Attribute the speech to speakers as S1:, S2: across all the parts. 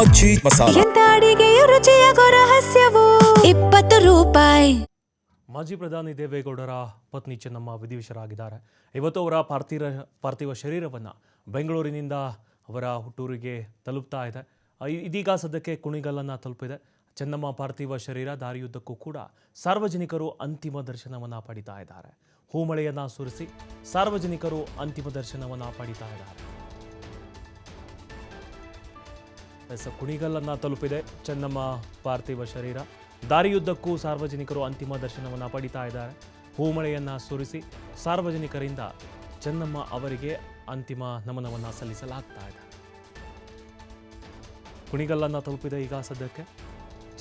S1: ಮಜ್ಜಿ ಮಸಾಲ.
S2: ಎಂತ ಅಡಿಗೆಯ ರುಚಿಯಾಗೋ ರಹಸ್ಯವು 20 ರೂಪಾಯಿ.
S3: ಮಾಜಿ ಪ್ರಧಾನಿ ದೇವೇಗೌಡರ ಪತ್ನಿ ಚೆನ್ನಮ್ಮ ವಿಧಿವಶರಾಗಿದ್ದಾರೆ. ಇವತ್ತು ಅವರ ಪಾರ್ಥಿವ ಶರೀರವನ್ನು ಬೆಂಗಳೂರಿನಿಂದ ಅವರ ಹುಟ್ಟೂರಿಗೆ ತಲುಪ್ತಾ ಇದೆ. ಇದೀಗ ಸದ್ಯಕ್ಕೆ ಕುಣಿಗಲ್ಲನ್ನು ತಲುಪಿದೆ. ಚೆನ್ನಮ್ಮ ಪಾರ್ಥಿವ ಶರೀರ ದಾರಿಯುದ್ದಕ್ಕೂ ಕೂಡ ಸಾರ್ವಜನಿಕರು ಅಂತಿಮ ದರ್ಶನವನ್ನು ಪಡಿತಾ ಇದ್ದಾರೆ. ಹೂಮಳೆಯನ್ನು ಸುರಿಸಿ ಸಾರ್ವಜನಿಕರು ಅಂತಿಮ ದರ್ಶನವನ್ನು ಪಡಿತಾ ಇದ್ದಾರೆ. ಕುಣಿಗಲ್ಲನ್ನು ತಲುಪಿದೆ ಚೆನ್ನಮ್ಮ ಪಾರ್ಥಿವ ಶರೀರ. ದಾರಿಯುದ್ದಕ್ಕೂ ಸಾರ್ವಜನಿಕರು ಅಂತಿಮ ದರ್ಶನವನ್ನು ಪಡಿತಾ ಇದ್ದಾರೆ. ಹೂಮಳೆಯನ್ನು ಸುರಿಸಿ ಸಾರ್ವಜನಿಕರಿಂದ ಚೆನ್ನಮ್ಮ ಅವರಿಗೆ ಅಂತಿಮ ನಮನವನ್ನು ಸಲ್ಲಿಸಲಾಗ್ತಾ ಇದೆ. ಕುಣಿಗಲ್ಲನ್ನು ತಲುಪಿದೆ ಈಗ ಸದ್ಯಕ್ಕೆ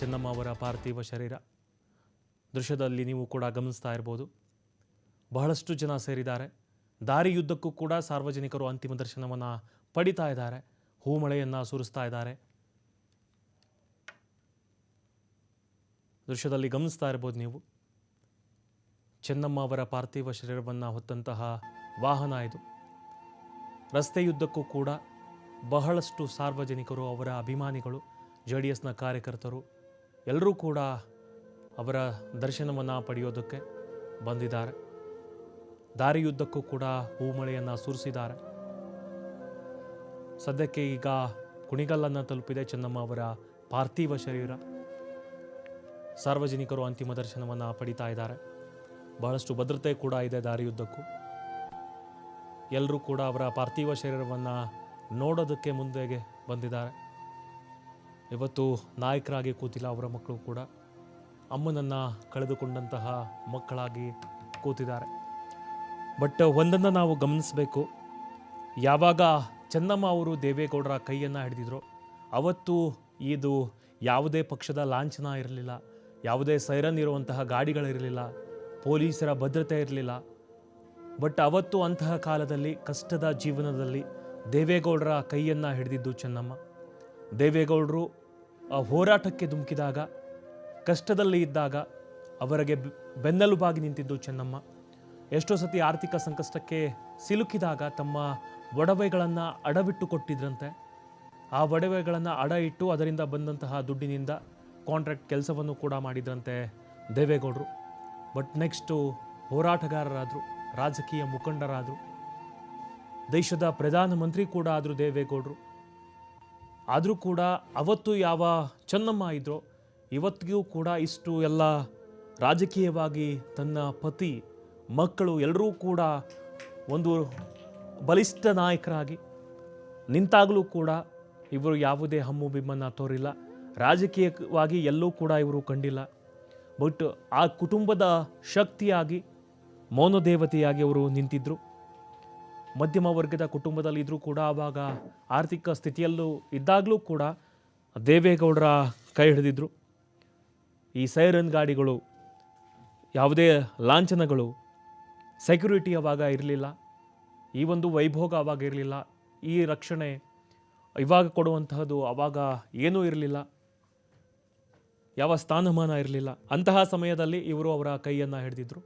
S3: ಚೆನ್ನಮ್ಮ ಅವರ ಪಾರ್ಥಿವ ಶರೀರ. ದೃಶ್ಯದಲ್ಲಿ ನೀವು ಕೂಡ ಗಮನಿಸ್ತಾ ಇರ್ಬೋದು, ಬಹಳಷ್ಟು ಜನ ಸೇರಿದ್ದಾರೆ. ದಾರಿಯುದ್ದಕ್ಕೂ ಕೂಡ ಸಾರ್ವಜನಿಕರು ಅಂತಿಮ ದರ್ಶನವನ್ನು ಪಡಿತಾ ಇದ್ದಾರೆ. ಹೂಮಳೆಯನ್ನು ಸುರಿಸ್ತಾ ಇದ್ದಾರೆ. ದೃಶ್ಯದಲ್ಲಿ ಗಮನಿಸ್ತಾ ಇರ್ಬೋದು ನೀವು. ಚೆನ್ನಮ್ಮ ಅವರ ಪಾರ್ಥಿವ ಶರೀರವನ್ನು ಹೊತ್ತಂತಹ ವಾಹನ ಇದು. ರಸ್ತೆಯುದ್ದಕ್ಕೂ ಕೂಡ ಬಹಳಷ್ಟು ಸಾರ್ವಜನಿಕರು, ಅವರ ಅಭಿಮಾನಿಗಳು, JDSನ ಕಾರ್ಯಕರ್ತರು ಎಲ್ಲರೂ ಕೂಡ ಅವರ ದರ್ಶನವನ್ನು ಪಡೆಯೋದಕ್ಕೆ ಬಂದಿದ್ದಾರೆ. ದಾರಿಯುದ್ದಕ್ಕೂ ಕೂಡ ಹೂಮಳೆಯನ್ನು ಸುರಿಸಿದ್ದಾರೆ. ಸದ್ಯಕ್ಕೆ ಈಗ ಕುಣಿಗಲ್ಲನ್ನು ತಲುಪಿದೆ ಚೆನ್ನಮ್ಮ ಅವರ ಪಾರ್ಥಿವ ಶರೀರ. ಸಾರ್ವಜನಿಕರು ಅಂತಿಮ ದರ್ಶನವನ್ನು ಪಡಿತಾ ಇದ್ದಾರೆ. ಬಹಳಷ್ಟು ಭದ್ರತೆ ಕೂಡ ಇದೆ ದಾರಿಯುದ್ದಕ್ಕೂ. ಎಲ್ಲರೂ ಕೂಡ ಅವರ ಪಾರ್ಥಿವ ಶರೀರವನ್ನು ನೋಡೋದಕ್ಕೆ ಮುಂದೆಗೆ ಬಂದಿದ್ದಾರೆ. ಇವತ್ತು ನಾಯಕರಾಗಿ ಕೂತಿಲ್ಲ ಅವರ ಮಕ್ಕಳು ಕೂಡ. ಅಮ್ಮನನ್ನು ಕಳೆದುಕೊಂಡಂತಹ ಮಕ್ಕಳಾಗಿ ಕೂತಿದ್ದಾರೆ. ಬಟ್ ಒಂದನ್ನು ನಾವು ಗಮನಿಸಬೇಕು, ಯಾವಾಗ ಚೆನ್ನಮ್ಮ ಅವರು ದೇವೇಗೌಡರ ಕೈಯನ್ನು ಹಿಡಿದಿದ್ರು ಅವತ್ತು ಇದು ಯಾವುದೇ ಪಕ್ಷದ ಲಾಂಛನ ಇರಲಿಲ್ಲ, ಯಾವುದೇ ಸೈರನ್ ಇರುವಂತಹ ಗಾಡಿಗಳಿರಲಿಲ್ಲ, ಪೊಲೀಸರ ಭದ್ರತೆ ಇರಲಿಲ್ಲ. ಬಟ್ ಅವತ್ತು ಅಂತಹ ಕಾಲದಲ್ಲಿ, ಕಷ್ಟದ ಜೀವನದಲ್ಲಿ ದೇವೇಗೌಡರ ಕೈಯನ್ನು ಹಿಡಿದಿದ್ದು ಚೆನ್ನಮ್ಮ. ದೇವೇಗೌಡರು ಹೋರಾಟಕ್ಕೆ ಧುಮುಕಿದಾಗ, ಕಷ್ಟದಲ್ಲಿ ಇದ್ದಾಗ ಅವರಿಗೆ ಬೆನ್ನೆಲುಬಾಗಿ ನಿಂತಿದ್ದು ಚೆನ್ನಮ್ಮ. ಎಷ್ಟೋ ಸತಿ ಆರ್ಥಿಕ ಸಂಕಷ್ಟಕ್ಕೆ ಸಿಲುಕಿದಾಗ ತಮ್ಮ ಒಡವೆಗಳನ್ನು ಅಡವಿಟ್ಟು ಕೊಟ್ಟಿದ್ರಂತೆ. ಆ ಒಡವೆಗಳನ್ನು ಅಡ ಇಟ್ಟು ಅದರಿಂದ ಬಂದಂತಹ ದುಡ್ಡಿನಿಂದ ಕಾಂಟ್ರಾಕ್ಟ್ ಕೆಲಸವನ್ನು ಕೂಡ ಮಾಡಿದ್ರಂತೆ ದೇವೇಗೌಡರು. ಬಟ್ ನೆಕ್ಸ್ಟು ಹೋರಾಟಗಾರರಾದರು, ರಾಜಕೀಯ ಮುಖಂಡರಾದರು, ದೇಶದ ಪ್ರಧಾನಮಂತ್ರಿ ಕೂಡ ಆದರು ದೇವೇಗೌಡರು. ಆದರೂ ಕೂಡ ಅವತ್ತು ಯಾವ ಚೆನ್ನಮ್ಮ ಇದ್ರೋ ಇವತ್ತಿಗೂ ಕೂಡ ಇಷ್ಟು ಎಲ್ಲ ರಾಜಕೀಯವಾಗಿ ತನ್ನ ಪತಿ, ಮಕ್ಕಳು ಎಲ್ಲರೂ ಕೂಡ ಒಂದು ಬಲಿಷ್ಠ ನಾಯಕರಾಗಿ ನಿಂತಾಗಲೂ ಕೂಡ ಇವರು ಯಾವುದೇ ಹಮ್ಮು ಬಿಮ್ಮನ್ನು ತೋರಿಲ್ಲ. ರಾಜಕೀಯವಾಗಿ ಎಲ್ಲೂ ಕೂಡ ಇವರು ಕಂಡಿಲ್ಲ. ಬಟ್ ಆ ಕುಟುಂಬದ ಶಕ್ತಿಯಾಗಿ, ಮೌನದೇವತೆಯಾಗಿ ಅವರು ನಿಂತಿದ್ದರು. ಮಧ್ಯಮ ವರ್ಗದ ಕುಟುಂಬದಲ್ಲಿ ಇದ್ದರೂ ಕೂಡ ಆವಾಗ ಆರ್ಥಿಕ ಸ್ಥಿತಿಯಲ್ಲೂ ಇದ್ದಾಗಲೂ ಕೂಡ ದೇವೇಗೌಡರ ಕೈ ಹಿಡಿದಿದ್ರು. ಈ ಸೈರನ್ ಗಾಡಿಗಳು, ಯಾವುದೇ ಲಾಂಛನಗಳು, ಸೆಕ್ಯುರಿಟಿ ಆವಾಗ ಇರಲಿಲ್ಲ. ಈ ಒಂದು ವೈಭೋಗ ಆವಾಗ ಇರಲಿಲ್ಲ. ಈ ರಕ್ಷಣೆ ಇವಾಗ ಕೊಡುವಂತಹದ್ದು ಆವಾಗ ಏನೂ ಇರಲಿಲ್ಲ, ಯಾವ ಸ್ಥಾನಮಾನ ಇರಲಿಲ್ಲ. ಅಂತಹ ಸಮಯದಲ್ಲಿ ಇವರು ಅವರ ಕೈಯನ್ನು ಹಿಡಿದಿದ್ರು.